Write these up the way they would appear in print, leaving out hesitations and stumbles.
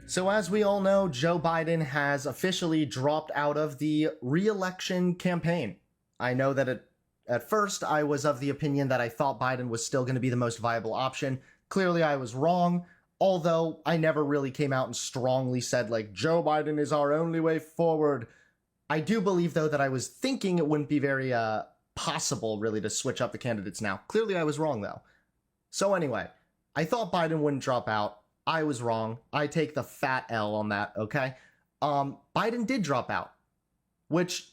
So as we all know, Joe Biden has officially dropped out of the re-election campaign. I know that at first I was of the opinion that I thought Biden was still going to be the most viable option. Clearly I was wrong, although I never really came out and strongly said, like, Joe Biden is our only way forward. I do believe, though, that I was thinking it wouldn't be very possible, really, to switch up the candidates now. Clearly I was wrong, though. So anyway, I thought Biden wouldn't drop out. I was wrong. I take the fat L on that, okay? Biden did drop out, which,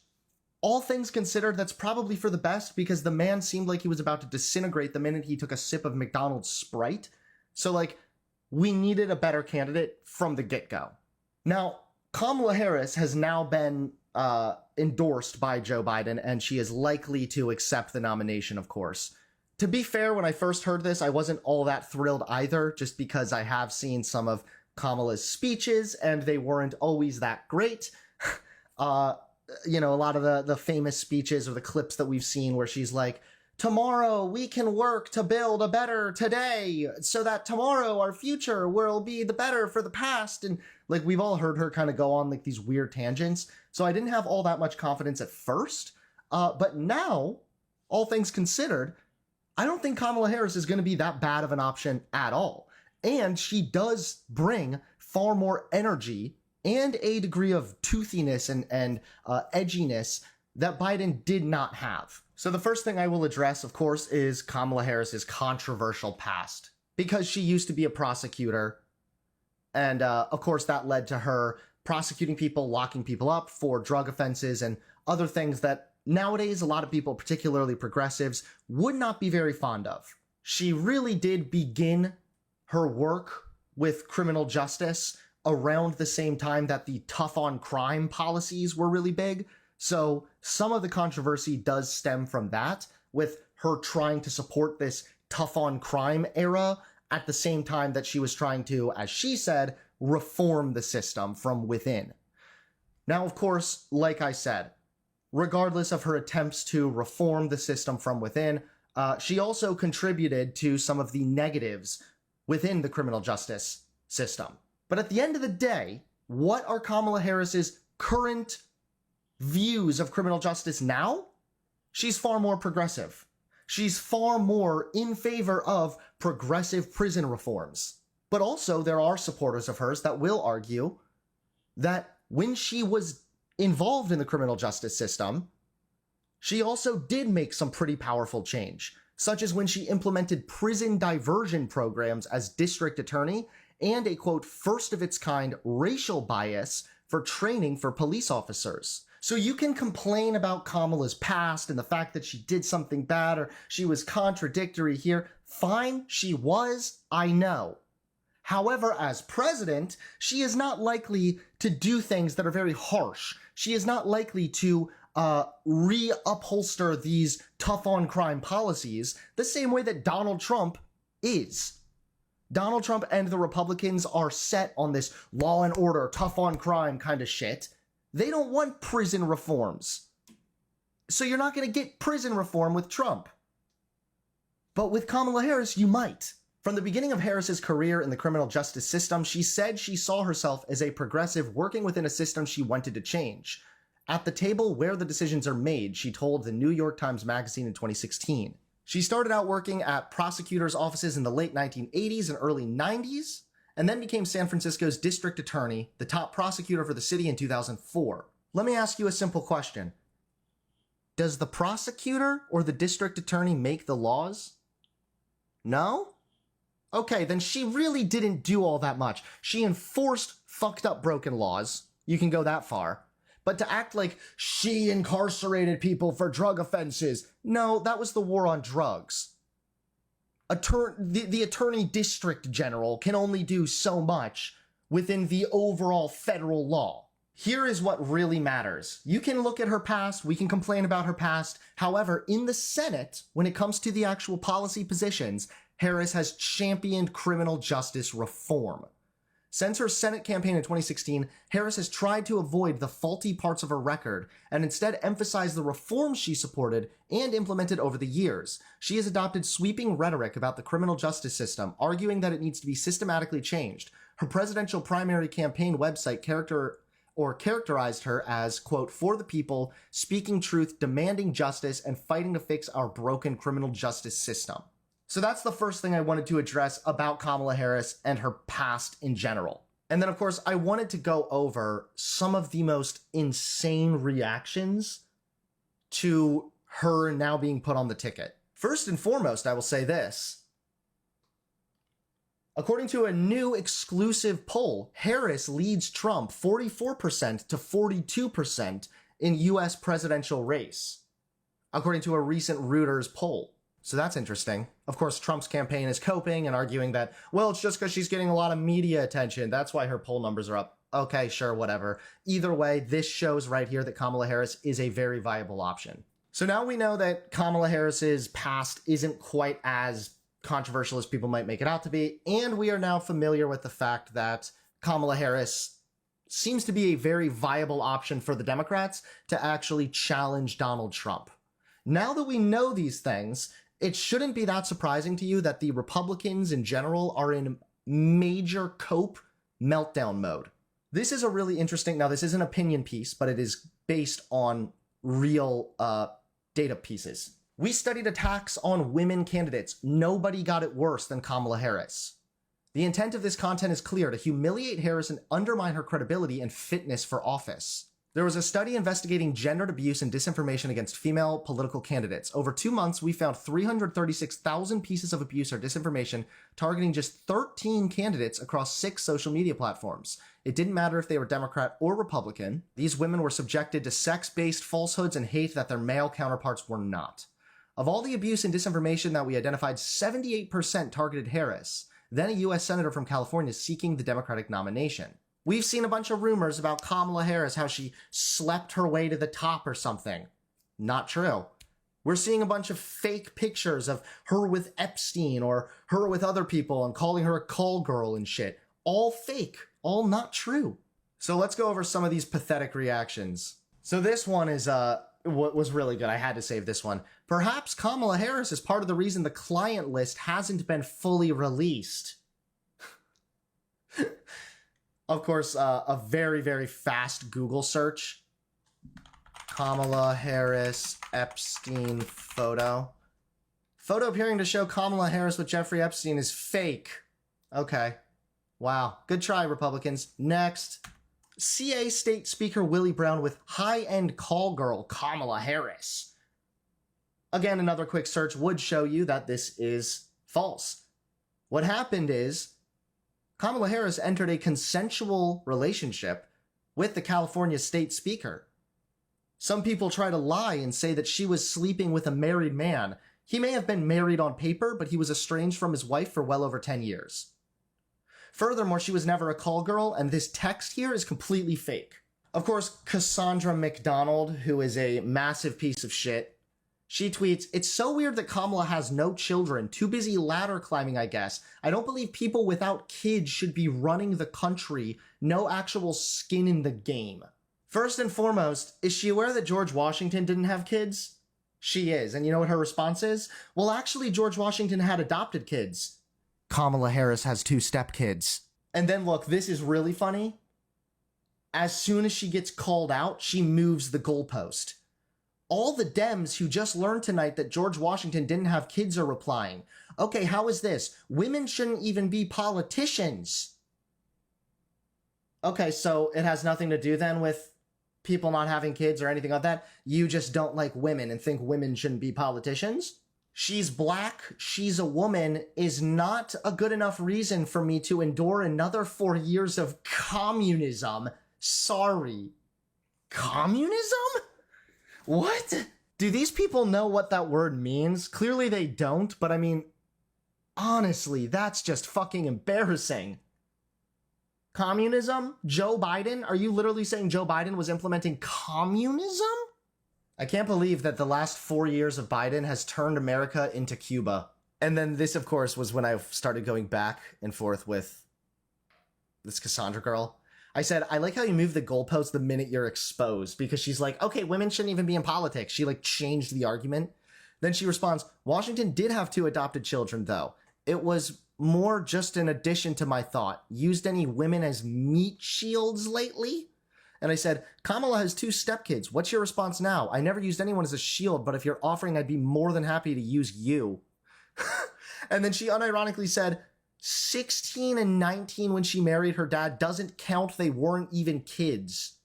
all things considered, that's probably for the best because the man seemed like he was about to disintegrate the minute he took a sip of McDonald's Sprite. So, like, we needed a better candidate from the get-go. Now, Kamala Harris has now been endorsed by Joe Biden, and she is likely to accept the nomination, of course. To be fair, when I first heard this, I wasn't all that thrilled either, just because I have seen some of Kamala's speeches, and they weren't always that great. You know, a lot of the famous speeches or the clips that we've seen where she's like, tomorrow we can work to build a better today so that tomorrow our future will be the better for the past. And like, we've all heard her kind of go on like these weird tangents. So I didn't have all that much confidence at first. But now, all things considered, I don't think Kamala Harris is going to be that bad of an option at all. And she does bring far more energy and a degree of toothiness and edginess that Biden did not have. So the first thing I will address, of course, is Kamala Harris's controversial past, because she used to be a prosecutor. And of course, that led to her prosecuting people, locking people up for drug offenses and other things that nowadays a lot of people, particularly progressives, would not be very fond of. She really did begin her work with criminal justice around the same time that the tough on crime policies were really big. So some of the controversy does stem from that, with her trying to support this tough on crime era at the same time that she was trying to, as she said, reform the system from within. Now, of course, like I said, regardless of her attempts to reform the system from within, she also contributed to some of the negatives within the criminal justice system. But at the end of the day, what are Kamala Harris's current views of criminal justice now? She's far more progressive. She's far more in favor of progressive prison reforms. But also, there are supporters of hers that will argue that when she was involved in the criminal justice system, she also did make some pretty powerful change, such as when she implemented prison diversion programs as district attorney and a, quote, first of its kind racial bias for training for police officers. So you can complain about Kamala's past and the fact that she did something bad or she was contradictory here. Fine, she was, I know. However, as president, she is not likely to do things that are very harsh. She is not likely to reupholster these tough-on-crime policies the same way that Donald Trump is. Donald Trump and the Republicans are set on this law and order, tough-on-crime kind of shit. They don't want prison reforms. So you're not going to get prison reform with Trump. But with Kamala Harris, you might. From the beginning of Harris's career in the criminal justice system, she said she saw herself as a progressive working within a system she wanted to change. At the table where the decisions are made, she told the New York Times Magazine in 2016. She started out working at prosecutors' offices in the late 1980s and early 90s, and then became San Francisco's district attorney, the top prosecutor for the city in 2004. Let me ask you a simple question. Does the prosecutor or the district attorney make the laws? No? Okay, then she really didn't do all that much. She enforced fucked up broken laws. You can go that far. But to act like she incarcerated people for drug offenses, no, that was the war on drugs. The attorney district general can only do so much within the overall federal law. Here is what really matters. You can look at her past, we can complain about her past. However, in the Senate, when it comes to the actual policy positions, Harris has championed criminal justice reform. Since her Senate campaign in 2016, Harris has tried to avoid the faulty parts of her record and instead emphasize the reforms she supported and implemented over the years. She has adopted sweeping rhetoric about the criminal justice system, arguing that it needs to be systematically changed. Her presidential primary campaign website characterized her as, quote, for the people, speaking truth, demanding justice, and fighting to fix our broken criminal justice system. So that's the first thing I wanted to address about Kamala Harris and her past in general. And then, of course, I wanted to go over some of the most insane reactions to her now being put on the ticket. First and foremost, I will say this. According to a new exclusive poll, Harris leads Trump 44% to 42% in US presidential race, according to a recent Reuters poll. So that's interesting. Of course, Trump's campaign is coping and arguing that, well, it's just because she's getting a lot of media attention. That's why her poll numbers are up. Okay, sure, whatever. Either way, this shows right here that Kamala Harris is a very viable option. So now we know that Kamala Harris's past isn't quite as controversial as people might make it out to be, and we are now familiar with the fact that Kamala Harris seems to be a very viable option for the Democrats to actually challenge Donald Trump. Now that we know these things, it shouldn't be that surprising to you that the Republicans in general are in major cope meltdown mode. This is a really interesting, now this is an opinion piece, but it is based on real data pieces. We studied attacks on women candidates. Nobody got it worse than Kamala Harris. The intent of this content is clear: to humiliate Harris and undermine her credibility and fitness for office. There was a study investigating gendered abuse and disinformation against female political candidates. Over 2 months, we found 336,000 pieces of abuse or disinformation targeting just 13 candidates across 6 social media platforms. It didn't matter if they were Democrat or Republican. These women were subjected to sex-based falsehoods and hate that their male counterparts were not. Of all the abuse and disinformation that we identified, 78% targeted Harris, then a U.S. Senator from California seeking the Democratic nomination. We've seen a bunch of rumors about Kamala Harris, how she slept her way to the top or something. Not true. We're seeing a bunch of fake pictures of her with Epstein or her with other people and calling her a call girl and shit. All fake. All not true. So let's go over some of these pathetic reactions. So this one is, was really good. I had to save this one. Perhaps Kamala Harris is part of the reason the client list hasn't been fully released. Of course, a very, very fast Google search. Kamala Harris Epstein photo. Photo appearing to show Kamala Harris with Jeffrey Epstein is fake. Okay. Wow. Good try, Republicans. Next. CA State Speaker Willie Brown with high-end call girl Kamala Harris. Again, another quick search would show you that this is false. What happened is Kamala Harris entered a consensual relationship with the California State Speaker. Some people try to lie and say that she was sleeping with a married man. He may have been married on paper, but he was estranged from his wife for well over 10 years. Furthermore, she was never a call girl, and this text here is completely fake. Of course, Cassandra McDonald, who is a massive piece of shit, she tweets, "It's so weird that Kamala has no children, too busy ladder climbing, I guess. I don't believe people without kids should be running the country. No actual skin in the game." First and foremost, is she aware that George Washington didn't have kids? She is, and you know what her response is? Well, actually, George Washington had adopted kids. Kamala Harris has 2 stepkids. And then look, this is really funny. As soon as she gets called out, she moves the goalpost. All the Dems who just learned tonight that George Washington didn't have kids are replying, "Okay, how is this? Women shouldn't even be politicians." Okay, so it has nothing to do then with people not having kids or anything like that. You just don't like women and think women shouldn't be politicians? She's black, she's a woman is not a good enough reason for me to endure another 4 years of communism. Sorry. Communism? What? Do these people know what that word means? Clearly they don't, but I mean, honestly, that's just fucking embarrassing. Communism? Joe Biden? Are you literally saying Joe Biden was implementing communism? I can't believe that the last 4 years of Biden has turned America into Cuba. And then this, of course, was when I started going back and forth with this Cassandra girl. I said, I like how you move the goalpost the minute you're exposed, because she's like, okay, women shouldn't even be in politics. She like changed the argument. Then she responds, Washington did have 2 adopted children, though. It was more just an addition to my thought. Used any women as meat shields lately? And I said, Kamala has 2 stepkids. What's your response now? I never used anyone as a shield, but if you're offering, I'd be more than happy to use you. And then she unironically said, 16 and 19 when she married her dad doesn't count. They weren't even kids.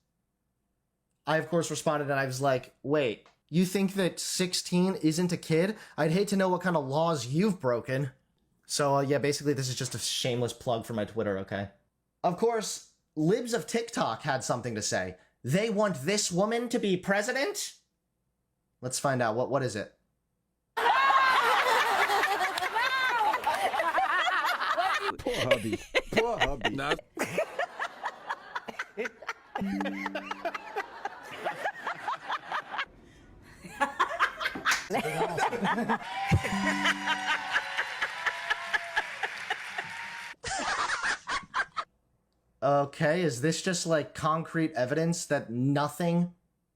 I, of course, responded and I was like, wait, you think that 16 isn't a kid? I'd hate to know what kind of laws you've broken. So, yeah, basically this is just a shameless plug for my Twitter, okay? Of course, libs of TikTok had something to say. They want this woman to be president? Let's find out. What is it? Poor hubby. Poor hubby. Not. Okay, is this just like concrete evidence that nothing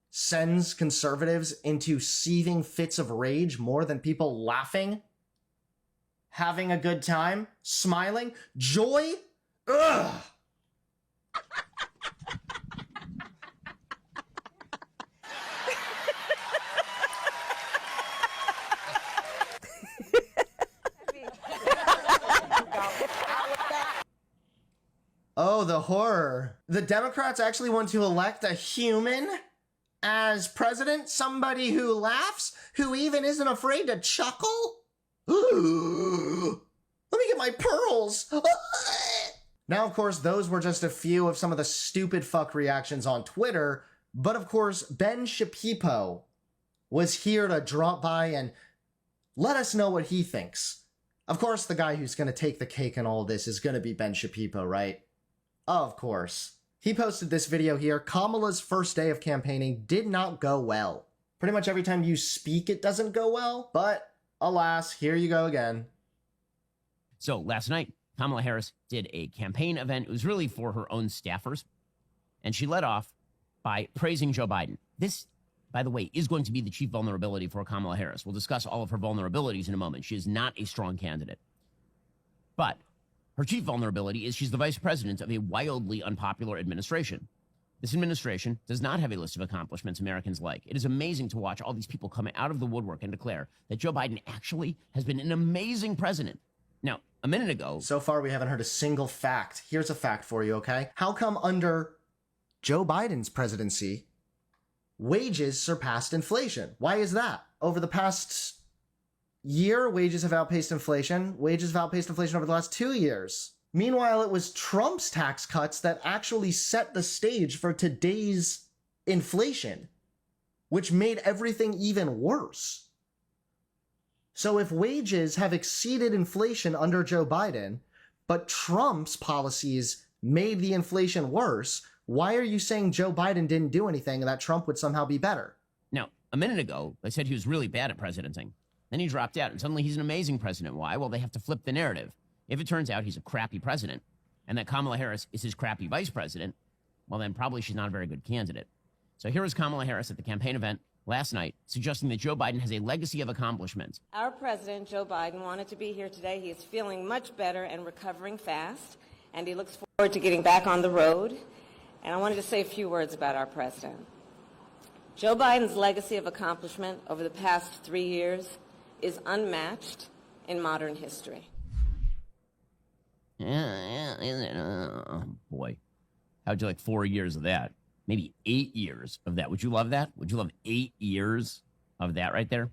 sends conservatives into seething fits of rage more than people laughing, having a good time, smiling, joy? Ugh! Oh, the horror. The Democrats actually want to elect a human as president? Somebody who laughs? Who even isn't afraid to chuckle? Let me get my pearls. Now, of course, those were just a few of some of the stupid fuck reactions on Twitter, but of course, Ben Shapiro was here to drop by and let us know what he thinks. Of course, the guy who's going to take the cake in all this is going to be Ben Shapiro, right? Of course. He posted this video here. Kamala's first day of campaigning did not go well. Pretty much every time you speak, it doesn't go well, but alas, here you go again. So last night, Kamala Harris did a campaign event. It was really for her own staffers. And she led off by praising Joe Biden. This, by the way, is going to be the chief vulnerability for Kamala Harris. We'll discuss all of her vulnerabilities in a moment. She is not a strong candidate. But her chief vulnerability is she's the vice president of a wildly unpopular administration. This administration does not have a list of accomplishments Americans like. It is amazing to watch all these people come out of the woodwork and declare that Joe Biden actually has been an amazing president. Now, a minute ago... So far, we haven't heard a single fact. Here's a fact for you, okay? How come under Joe Biden's presidency, wages surpassed inflation? Why is that? Over the past year, wages have outpaced inflation. Wages have outpaced inflation over the last 2 years. Meanwhile, it was Trump's tax cuts that actually set the stage for today's inflation, which made everything even worse. So if wages have exceeded inflation under Joe Biden, but Trump's policies made the inflation worse, why are you saying Joe Biden didn't do anything and that Trump would somehow be better? Now, a minute ago, they said he was really bad at presidenting. Then he dropped out, and suddenly he's an amazing president. Why? Well, they have to flip the narrative. If it turns out he's a crappy president, and that Kamala Harris is his crappy vice president, well, then probably she's not a very good candidate. So here is Kamala Harris at the campaign event last night, suggesting that Joe Biden has a legacy of accomplishments. Our president, Joe Biden, wanted to be here today. He is feeling much better and recovering fast, and he looks forward to getting back on the road. And I wanted to say a few words about our president. Joe Biden's legacy of accomplishment over the past 3 years is unmatched in modern history. Boy, how'd you like 4 years of that? Maybe 8 years of that. Would you love that? Would you love 8 years of that right there?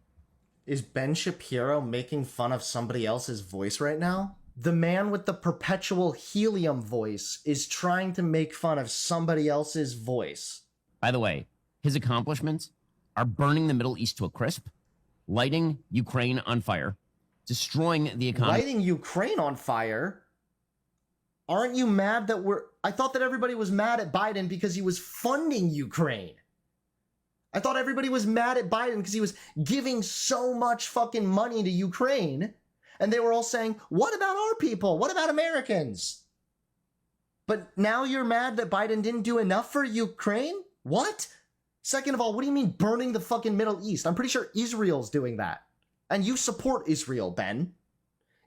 Is Ben Shapiro making fun of somebody else's voice right now? The man with the perpetual helium voice is trying to make fun of somebody else's voice. By the way, his accomplishments are burning the Middle East to a crisp, lighting Ukraine on fire, destroying the economy. Lighting Ukraine on fire? Aren't you mad that I thought that everybody was mad at Biden because he was funding Ukraine. I thought everybody was mad at Biden because he was giving so much fucking money to Ukraine. And they were all saying, what about our people? What about Americans? But now you're mad that Biden didn't do enough for Ukraine? What? Second of all, what do you mean burning the fucking Middle East? I'm pretty sure Israel's doing that. And you support Israel, Ben.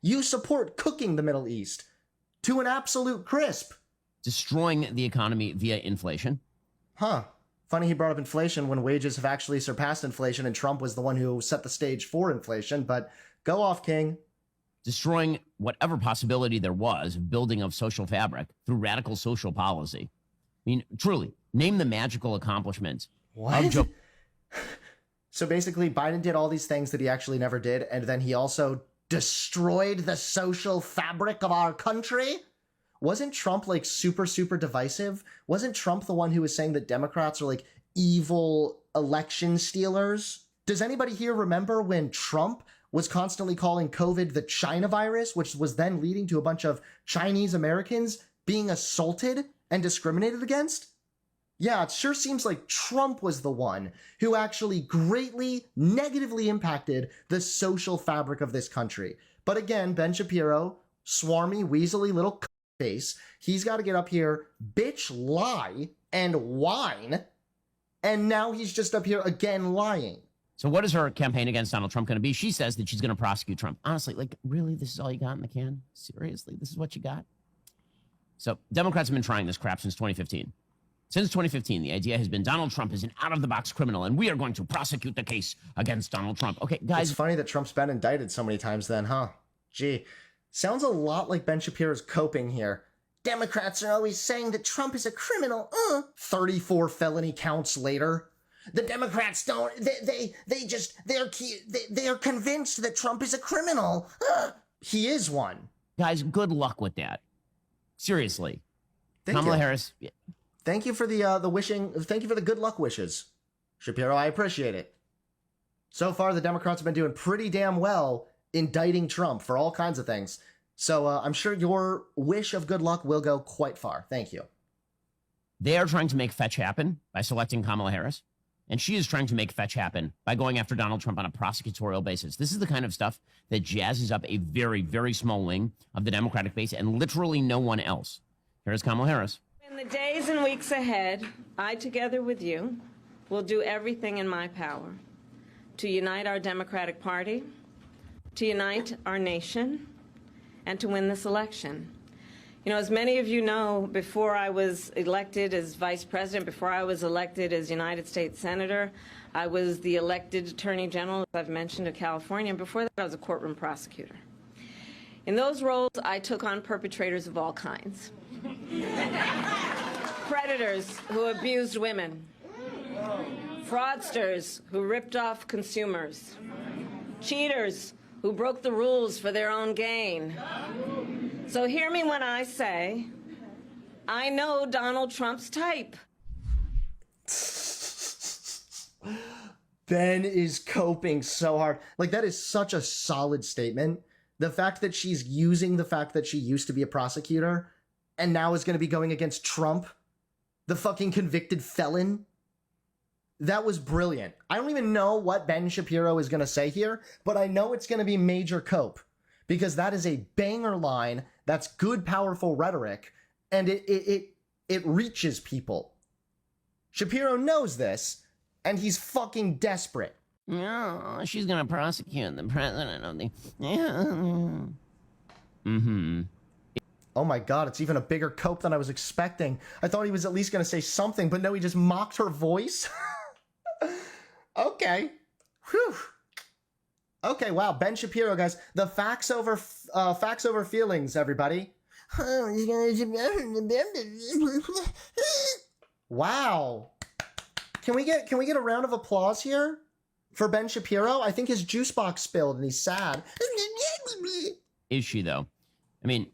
You support cooking the Middle East to an absolute crisp. Destroying the economy via inflation. Huh. Funny he brought up inflation when wages have actually surpassed inflation and Trump was the one who set the stage for inflation, but go off, King. Destroying whatever possibility there was of building of social fabric through radical social policy. I mean, truly, name the magical accomplishments of Joe. So basically, Biden did all these things that he actually never did, and then he also destroyed the social fabric of our country? Wasn't Trump like super, super divisive? Wasn't Trump the one who was saying that Democrats are like evil election stealers? Does anybody here remember when Trump was constantly calling COVID the China virus, which was then leading to a bunch of Chinese Americans being assaulted and discriminated against? Yeah, it sure seems like Trump was the one who actually greatly negatively impacted the social fabric of this country. But again, Ben Shapiro, swarmy, weaselly little face, he's got to get up here, bitch, lie, and whine, and now he's just up here again lying. So what is her campaign against Donald Trump going to be? She says that she's going to prosecute Trump. Honestly, like, really, this is all you got in the can? Seriously, this is what you got? So Democrats have been trying this crap since 2015. Since 2015, the idea has been Donald Trump is an out-of-the-box criminal, and we are going to prosecute the case against Donald Trump. Okay, guys. It's funny that Trump's been indicted so many times then, huh? Gee, sounds a lot like Ben Shapiro's coping here. Democrats are always saying that Trump is a criminal. 34 felony counts later. The Democrats don't, they are convinced that Trump is a criminal. He is one. Guys, good luck with that. Seriously. Thank Kamala you. Harris. Thank you for the wishing. Thank you for the good luck wishes, Shapiro. I appreciate it. So far, the Democrats have been doing pretty damn well indicting Trump for all kinds of things. So I'm sure your wish of good luck will go quite far. Thank you. They are trying to make fetch happen by selecting Kamala Harris. And she is trying to make fetch happen by going after Donald Trump on a prosecutorial basis. This is the kind of stuff that jazzes up a very, very small wing of the Democratic base and literally no one else. Here's Kamala Harris. In the days and weeks ahead, I, together with you, will do everything in my power to unite our Democratic Party, to unite our nation, and to win this election. You know, as many of you know, before I was elected as vice president, before I was elected as United States Senator, I was the elected Attorney General, as I've mentioned, of California. And before that, I was a courtroom prosecutor. In those roles, I took on perpetrators of all kinds. Predators who abused women. Fraudsters who ripped off consumers. Cheaters who broke the rules for their own gain. So hear me when I say, I know Donald Trump's type. Ben is coping so hard. Like, that is such a solid statement. The fact that she's using the fact that she used to be a prosecutor and now is going to be going against Trump, the fucking convicted felon. That was brilliant. I don't even know what Ben Shapiro is going to say here, but I know it's going to be major cope because that is a banger line. That's good, powerful rhetoric, and it reaches people. Shapiro knows this, and he's fucking desperate. No, she's going to prosecute the president of the... Oh my god, it's even a bigger cope than I was expecting. I thought he was at least going to say something, but no, he just mocked her voice. Okay. Whew. Okay, wow, Ben Shapiro, guys. The facts over feelings, everybody. Wow. Can we get a round of applause here for Ben Shapiro? I think his juice box spilled and he's sad. Is she, though? I mean,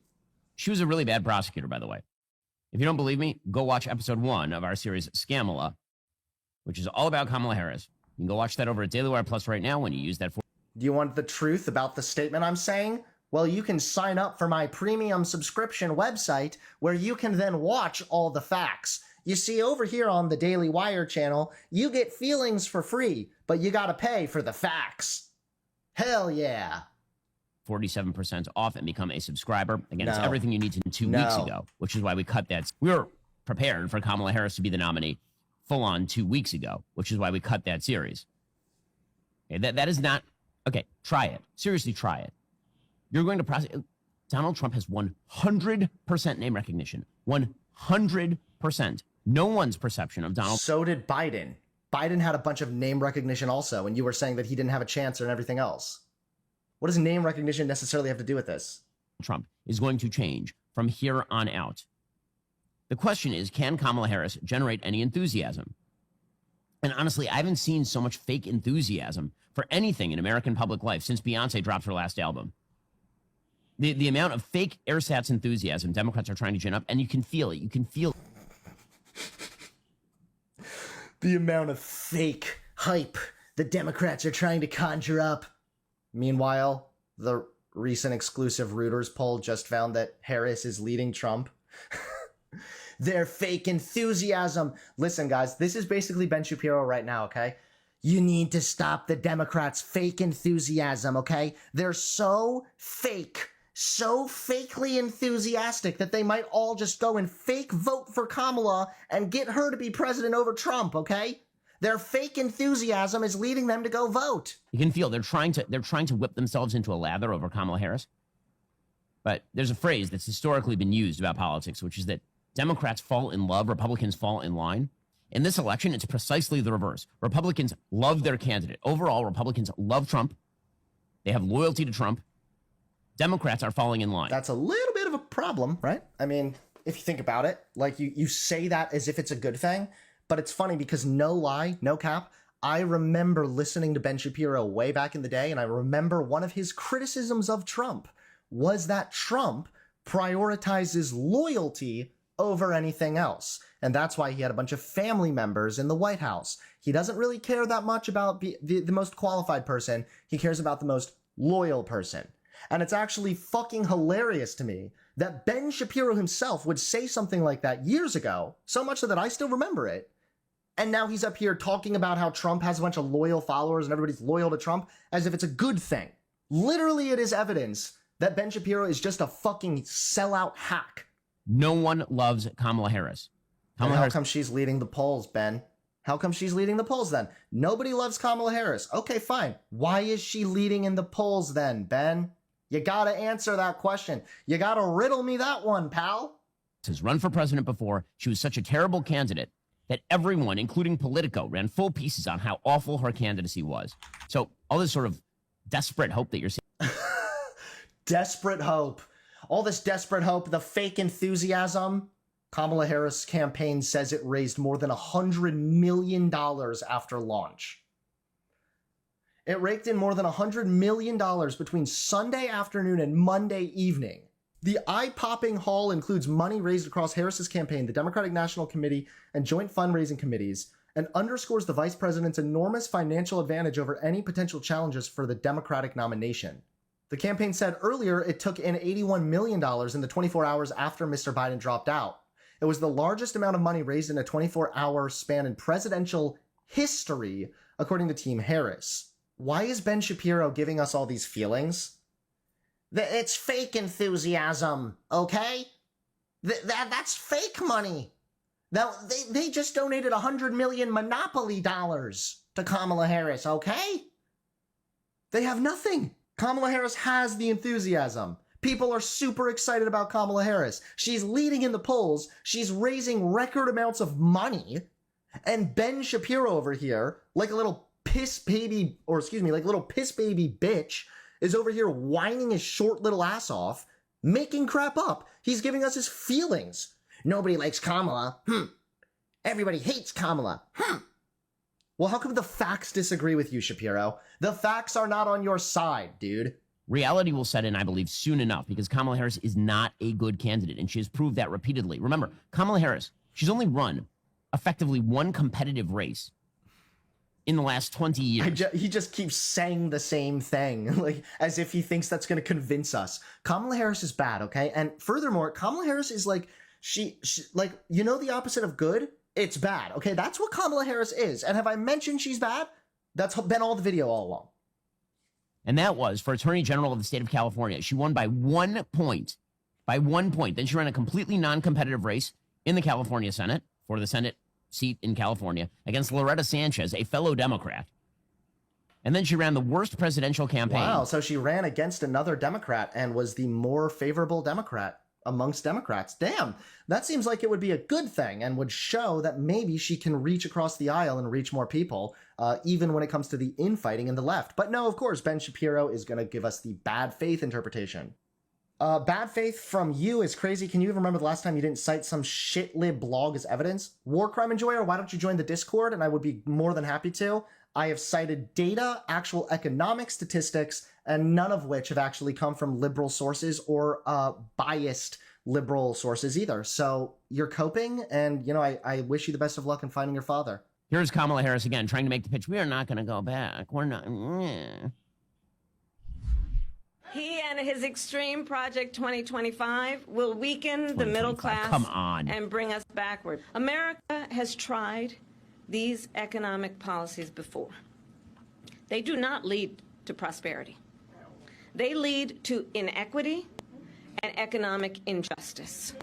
she was a really bad prosecutor, by the way. If you don't believe me, go watch episode 1 of our series, Scamala, which is all about Kamala Harris. You can go watch that over at Daily Wire Plus right now when you use that. Do you want the truth about the statement I'm saying? Well, you can sign up for my premium subscription website where you can then watch all the facts. You see, over here on the Daily Wire channel, you get feelings for free, but you gotta pay for the facts. Hell yeah. 47% off and become a subscriber. Again, it's No. everything you need to know 2 weeks ago, which is why we cut that. We were prepared for Kamala Harris to be the nominee full on 2 weeks ago, which is why we cut that series. Okay, that is not... Okay, try it. Seriously, try it. You're going to prosecute. Donald Trump has 100% name recognition. 100%. No one's perception of Donald. So did Biden. Biden had a bunch of name recognition also, and you were saying that he didn't have a chance and everything else. What does name recognition necessarily have to do with this? Trump is going to change from here on out. The question is, can Kamala Harris generate any enthusiasm? And honestly, I haven't seen so much fake enthusiasm for anything in American public life since Beyonce dropped her last album. The amount of fake ersatz enthusiasm Democrats are trying to gin up, and you can feel it. You can feel the amount of fake hype the Democrats are trying to conjure up. Meanwhile, the recent exclusive Reuters poll just found that Harris is leading Trump. Their fake enthusiasm. Listen, guys, this is basically Ben Shapiro right now, okay? You need to stop the Democrats' fake enthusiasm, okay? They're so fake, so fakely enthusiastic that they might all just go and fake vote for Kamala and get her to be president over Trump, okay? Their fake enthusiasm is leading them to go vote. You can feel they're trying to whip themselves into a lather over Kamala Harris. But there's a phrase that's historically been used about politics, which is that Democrats fall in love, Republicans fall in line. In this election, it's precisely the reverse. Republicans love their candidate. Overall, Republicans love Trump. They have loyalty to Trump. Democrats are falling in line. That's a little bit of a problem, right? I mean, if you think about it, like you say that as if it's a good thing, but it's funny because no lie, no cap, I remember listening to Ben Shapiro way back in the day, and I remember one of his criticisms of Trump was that Trump prioritizes loyalty over anything else. And that's why he had a bunch of family members in the White House. He doesn't really care that much about the most qualified person. He cares about the most loyal person. And it's actually fucking hilarious to me that Ben Shapiro himself would say something like that years ago, so much so that I still remember it. And now he's up here talking about how Trump has a bunch of loyal followers and everybody's loyal to Trump as if it's a good thing. Literally, it is evidence that Ben Shapiro is just a fucking sellout hack. No one loves Kamala Harris. How come she's leading the polls, Ben? How come she's leading the polls then? Nobody loves Kamala Harris. Okay, fine. Why is she leading in the polls then, Ben? You gotta answer that question. You gotta riddle me that one, pal. Has run for president before. She was such a terrible candidate that everyone, including Politico, ran full pieces on how awful her candidacy was. So all this sort of desperate hope that you're seeing. Desperate hope. All this desperate hope, the fake enthusiasm. Kamala Harris' campaign says it raised more than $100 million after launch. It raked in more than $100 million between Sunday afternoon and Monday evening. The eye-popping haul includes money raised across Harris's campaign, the Democratic National Committee, and joint fundraising committees, and underscores the vice president's enormous financial advantage over any potential challenges for the Democratic nomination. The campaign said earlier it took in $81 million in the 24 hours after Mr. Biden dropped out. It was the largest amount of money raised in a 24-hour span in presidential history, according to Team Harris. Why is Ben Shapiro giving us all these feelings? It's fake enthusiasm, okay? That's fake money. Now, they just donated $100 million Monopoly dollars to Kamala Harris, okay? They have nothing. Kamala Harris has the enthusiasm. People are super excited about Kamala Harris. She's leading in the polls. She's raising record amounts of money. And Ben Shapiro over here, like a little piss baby bitch, is over here whining his short little ass off, making crap up. He's giving us his feelings. Nobody likes Kamala. Everybody hates Kamala. Well, how come the facts disagree with you, Shapiro? The facts are not on your side, dude. Reality will set in, I believe, soon enough, because Kamala Harris is not a good candidate, and she has proved that repeatedly. Remember, Kamala Harris, she's only run effectively one competitive race in the last 20 years. He just keeps saying the same thing, like as if he thinks that's going to convince us. Kamala Harris is bad, okay? And furthermore, Kamala Harris is like, she like, you know the opposite of good? It's bad, okay? That's what Kamala Harris is. And have I mentioned she's bad? That's been all the video all along. And that was for Attorney General of the state of California. She won by 1 point. By 1 point. Then she ran a completely non-competitive race in the California Senate for the Senate seat in California against Loretta Sanchez, a fellow Democrat. And then she ran the worst presidential campaign. Wow, so she ran against another Democrat and was the more favorable Democrat amongst Democrats. Damn, that seems like it would be a good thing and would show that maybe she can reach across the aisle and reach more people, even when it comes to the infighting in the left. But no, of course, Ben Shapiro is going to give us the bad faith interpretation. Bad faith from you is crazy. Can you even remember the last time you didn't cite some shitlib blog as evidence? War crime enjoyer, why don't you join the Discord? And I would be more than happy to. I have cited data, actual economic statistics, and none of which have actually come from liberal sources or biased liberal sources either. So you're coping, and, you know, I wish you the best of luck in finding your father. Here's Kamala Harris again, trying to make the pitch. We are not going to go back. We're not. He and his extreme Project 2025 will weaken the middle class Come on. and bring us backward. America has tried these economic policies before. They do not lead to prosperity. They lead to inequity and economic injustice.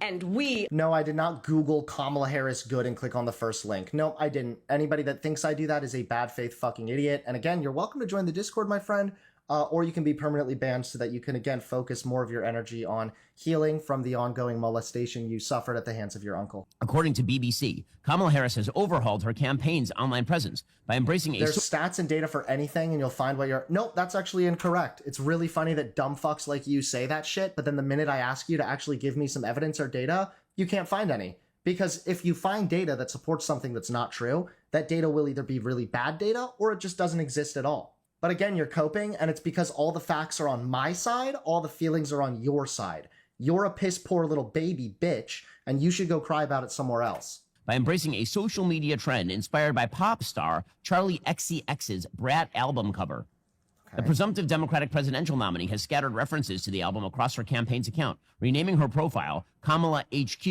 And we... No, I did not Google Kamala Harris good and click on the first link. No, I didn't. Anybody that thinks I do that is a bad faith fucking idiot. And again, you're welcome to join the Discord, my friend. Or you can be permanently banned so that you can, again, focus more of your energy on healing from the ongoing molestation you suffered at the hands of your uncle. According to BBC, Kamala Harris has overhauled her campaign's online presence by embracing a... There's stats and data for anything, and you'll find what you're... Nope, that's actually incorrect. It's really funny that dumb fucks like you say that shit, but then the minute I ask you to actually give me some evidence or data, you can't find any. Because if you find data that supports something that's not true, that data will either be really bad data, or it just doesn't exist at all. But again, you're coping, and it's because all the facts are on my side, all the feelings are on your side. You're a piss poor little baby bitch, and you should go cry about it somewhere else. By embracing a social media trend inspired by pop star Charlie XCX's Brat album cover. Okay. The presumptive Democratic presidential nominee has scattered references to the album across her campaign's account, renaming her profile Kamala HQ.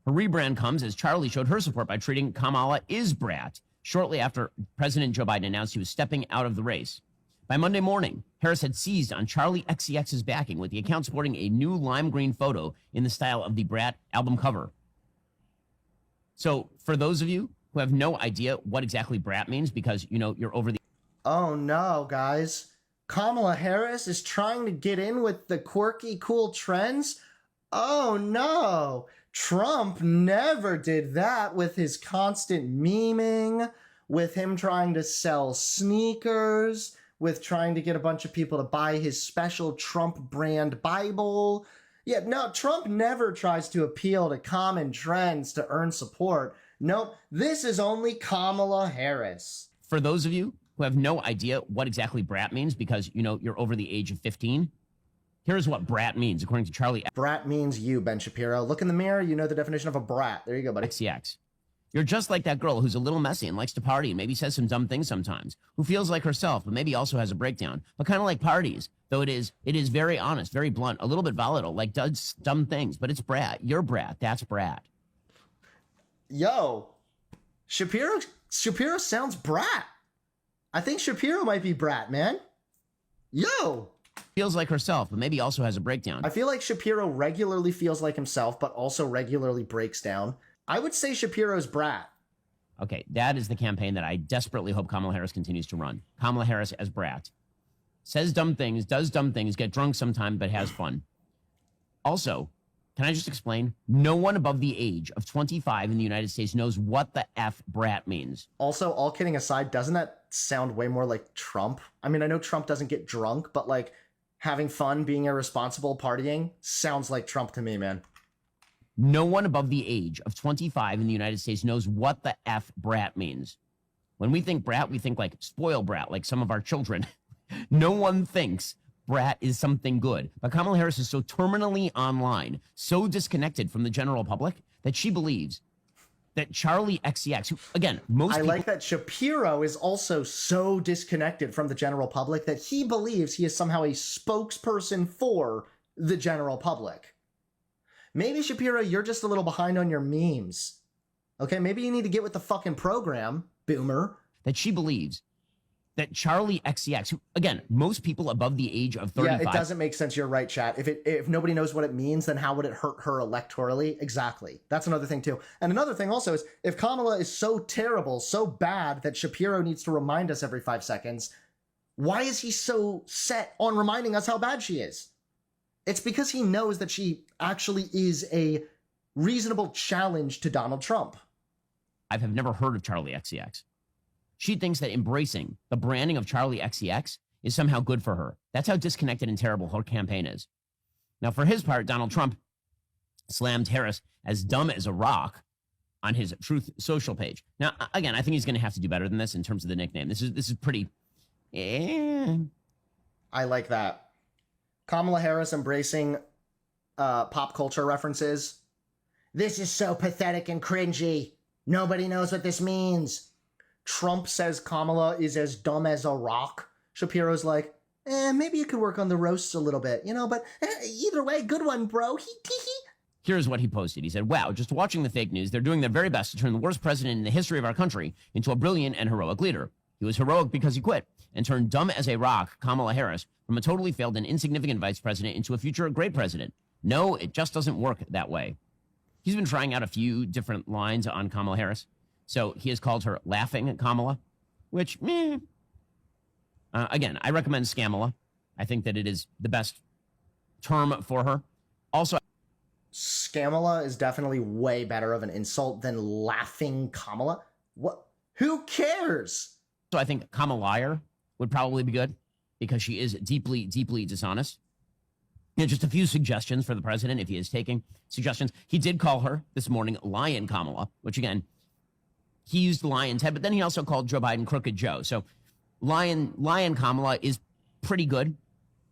Her rebrand comes as Charlie showed her support by treating Kamala is Brat, shortly after President Joe Biden announced he was stepping out of the race. By Monday morning, Harris had seized on Charlie XCX's backing, with the account sporting a new lime green photo in the style of the Brat album cover. So, for those of you who have no idea what exactly Brat means, because, you know, you're over the... Oh no, guys. Kamala Harris is trying to get in with the quirky, cool trends? Oh no. Trump never did that with his constant memeing, with him trying to sell sneakers, with trying to get a bunch of people to buy his special Trump brand Bible. Yeah, no, Trump never tries to appeal to common trends to earn support. Nope, this is only Kamala Harris. For those of you who have no idea what exactly Brat means, because, you know, you're over the age of 15, here's what brat means, according to Charlie... Brat means you, Ben Shapiro. Look in the mirror, you know the definition of a brat. There you go, buddy. XCX. You're just like that girl who's a little messy and likes to party and maybe says some dumb things sometimes, who feels like herself, but maybe also has a breakdown, but kind of like parties, though it is very honest, very blunt, a little bit volatile, like does dumb things, but it's brat. You're brat. That's brat. Yo, Shapiro sounds brat. I think Shapiro might be brat, man. Yo. Feels like herself, but maybe also has a breakdown. I feel like Shapiro regularly feels like himself, but also regularly breaks down. I would say Shapiro's brat. Okay, that is the campaign that I desperately hope Kamala Harris continues to run. Kamala Harris as brat. Says dumb things, does dumb things, get drunk sometime, but has fun. Also, can I just explain? No one above the age of 25 in the United States knows what the F brat means. Also, all kidding aside, doesn't that sound way more like Trump? I mean, I know Trump doesn't get drunk, but like having fun, being irresponsible, partying, sounds like Trump to me, man. No one above the age of 25 in the United States knows what the F brat means. When we think brat, we think like spoil brat, like some of our children. No one thinks brat is something good. But Kamala Harris is so terminally online, so disconnected from the general public, that she believes that Charlie XCX, who, again, most people... like that Shapiro is also so disconnected from the general public that he believes he is somehow a spokesperson for the general public. Maybe, Shapiro, you're just a little behind on your memes. Okay, maybe you need to get with the fucking program, boomer. That she believes that Charlie XCX, who, again, most people above the age of 35. Yeah, it doesn't make sense. You're right, chat. If nobody knows what it means, then how would it hurt her electorally? Exactly. That's another thing, too. And another thing also is, if Kamala is so terrible, so bad that Shapiro needs to remind us every 5 seconds, why is he so set on reminding us how bad she is? It's because he knows that she actually is a reasonable challenge to Donald Trump. I have never heard of Charlie XCX. She thinks that embracing the branding of Charlie XCX is somehow good for her. That's how disconnected and terrible her campaign is. Now, for his part, Donald Trump slammed Harris as dumb as a rock on his Truth Social page. Now, again, I think he's going to have to do better than this in terms of the nickname. This is pretty... I like that. Kamala Harris embracing pop culture references. This is so pathetic and cringy. Nobody knows what this means. Trump says Kamala is as dumb as a rock. Shapiro's like, maybe you could work on the roasts a little bit, but either way, good one, bro. Here's what he posted. He said, wow, just watching the fake news, they're doing their very best to turn the worst president in the history of our country into a brilliant and heroic leader. He was heroic because he quit and turned dumb as a rock, Kamala Harris, from a totally failed and insignificant vice president into a future great president. No, it just doesn't work that way. He's been trying out a few different lines on Kamala Harris. So he has called her Laughing Kamala, which, again, I recommend Scamala. I think that it is the best term for her. Also, Scamala is definitely way better of an insult than Laughing Kamala. What? Who cares? So I think Kamaliar would probably be good because she is deeply, deeply dishonest. Just a few suggestions for the president if he is taking suggestions. He did call her this morning Lion Kamala, which again, he used lion's head, but then he also called Joe Biden Crooked Joe. So Lion Kamala is pretty good.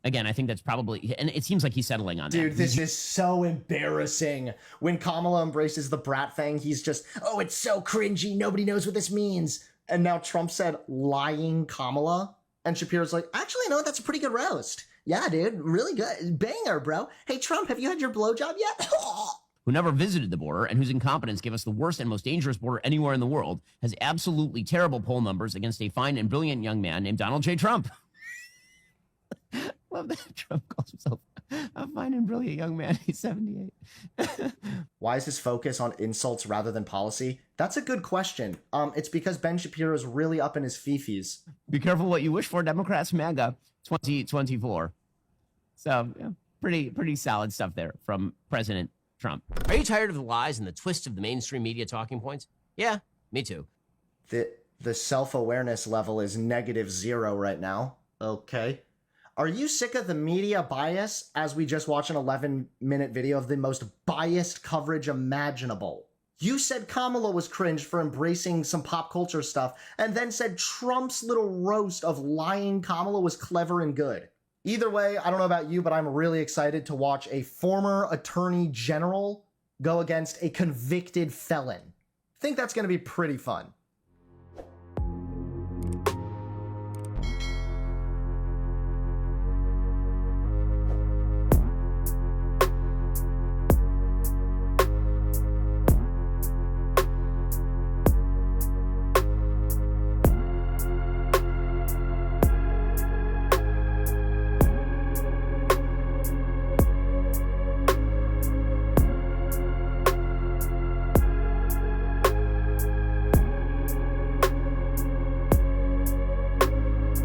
Again, I think that's probably, and it seems like he's settling on that. Dude, this is so embarrassing. When Kamala embraces the brat thing, he's just, oh, it's so cringy. Nobody knows what this means. And now Trump said lying Kamala. And Shapiro's like, actually, no, that's a pretty good roast. Yeah, dude, really good. Banger, bro. Hey, Trump, have you had your blowjob yet? Who never visited the border and whose incompetence gave us the worst and most dangerous border anywhere in the world, has absolutely terrible poll numbers against a fine and brilliant young man named Donald J. Trump. Love that Trump calls himself a fine and brilliant young man. He's 78. Why is his focus on insults rather than policy? That's a good question. It's because Ben Shapiro's really up in his fifis. Be careful what you wish for, Democrats MAGA 2024. So, yeah, pretty solid stuff there from President Trump. Are you tired of the lies and the twist of the mainstream media talking points? Yeah, me too. The self-awareness level is -0 right now. Okay. Are you sick of the media bias as we just watched an 11-minute video of the most biased coverage imaginable? You said Kamala was cringe for embracing some pop culture stuff and then said Trump's little roast of lying Kamala was clever and good. Either way, I don't know about you, but I'm really excited to watch a former attorney general go against a convicted felon. I think that's going to be pretty fun.